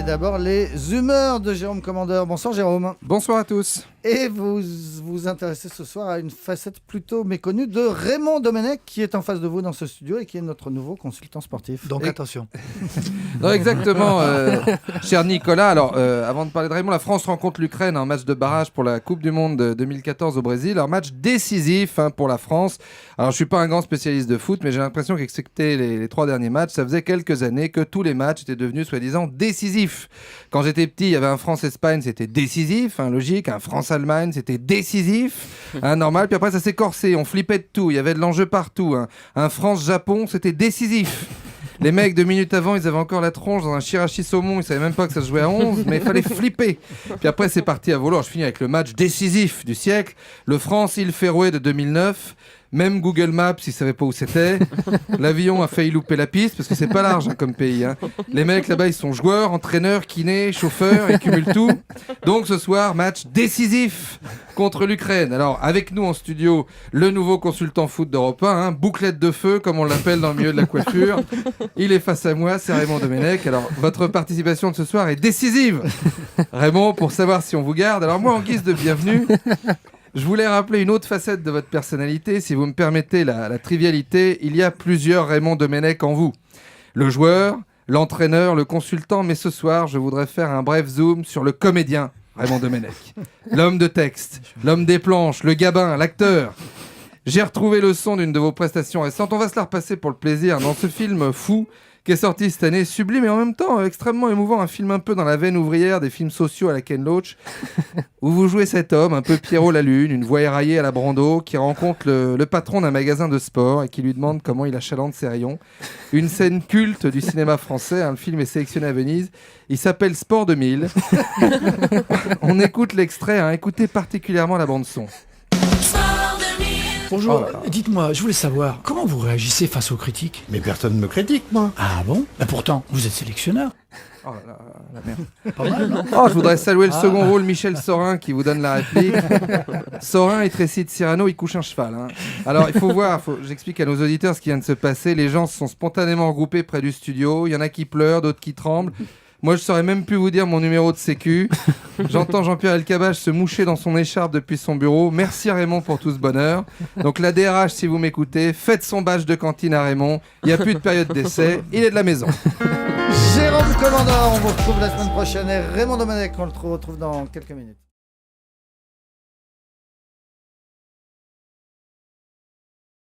d'abord les humeurs de Jérôme Commandeur. Bonsoir Jérôme. Bonsoir à tous. Et vous vous intéressez ce soir à une facette plutôt méconnue de Raymond Domenech qui est en face de vous dans ce studio et qui est notre nouveau consultant sportif. Donc attention. Non, exactement, cher Nicolas. Alors, avant de parler de Raymond, la France rencontre l'Ukraine en match de barrage pour la Coupe du Monde 2014 au Brésil. Un match décisif pour la France. Alors, je suis pas un grand spécialiste de foot, mais j'ai l'impression qu'excepté les 3 derniers matchs, ça faisait quelques années que tous les matchs étaient devenus soi-disant décisifs. Quand j'étais petit, il y avait un France-Espagne, c'était décisif, logique. Un France-Allemagne, c'était décisif, normal. Puis après, ça s'est corsé. On flippait de tout. Il y avait de l'enjeu partout. Un France-Japon, c'était décisif. Les mecs, 2 minutes avant, ils avaient encore la tronche dans un Shirashi saumon. Ils savaient même pas que ça se jouait à 11, mais il fallait flipper. Puis après, c'est parti à volo. Alors, je finis avec le match décisif du siècle. Le France-Île Féroé de 2009. Même Google Maps, il savait pas où c'était. L'avion a failli louper la piste parce que c'est pas large comme pays. Les mecs là-bas, ils sont joueurs, entraîneurs, kinés, chauffeurs, ils cumulent tout. Donc ce soir, match décisif contre l'Ukraine. Alors avec nous en studio, le nouveau consultant foot d'Europe 1, bouclette de feu comme on l'appelle dans le milieu de la coiffure. Il est face à moi, c'est Raymond Domenech. Alors votre participation de ce soir est décisive. Raymond, pour savoir si on vous garde. Alors moi, en guise de bienvenue, je voulais rappeler une autre facette de votre personnalité. Si vous me permettez la trivialité, il y a plusieurs Raymond Domenech en vous. Le joueur, l'entraîneur, le consultant, mais ce soir, je voudrais faire un bref zoom sur le comédien Raymond Domenech. L'homme de texte, l'homme des planches, le gabin, l'acteur. J'ai retrouvé le son d'une de vos prestations récentes. On va se la repasser pour le plaisir dans ce film fou qui est sorti cette année, sublime et en même temps extrêmement émouvant, un film un peu dans la veine ouvrière des films sociaux à la Ken Loach, où vous jouez cet homme, un peu Pierrot la Lune, une voix éraillée à la Brando, qui rencontre le patron d'un magasin de sport et qui lui demande comment il achalote ses rayons. Une scène culte du cinéma français, le film est sélectionné à Venise, il s'appelle Sport 2000. On écoute l'extrait, écoutez particulièrement la bande-son. Bonjour, dites-moi, je voulais savoir, comment vous réagissez face aux critiques ? Mais personne ne me critique, moi. Ah bon ? Pourtant, vous êtes sélectionneur. Oh la merde. Pas mal, non ? Je voudrais saluer le second rôle, Michel Sorin, qui vous donne la réplique. Sorin, il récite Cyrano, il couche un cheval. Alors, il faut voir, j'explique à nos auditeurs ce qui vient de se passer. Les gens se sont spontanément regroupés près du studio. Il y en a qui pleurent, d'autres qui tremblent. Moi, je saurais même plus vous dire mon numéro de sécu. J'entends Jean-Pierre Elkabbach se moucher dans son écharpe depuis son bureau. Merci Raymond pour tout ce bonheur. Donc la DRH, si vous m'écoutez, faites son badge de cantine à Raymond. Il n'y a plus de période d'essai. Il est de la maison. Jérôme Commandeur, on vous retrouve la semaine prochaine. Et Raymond Domenech, on le retrouve dans quelques minutes.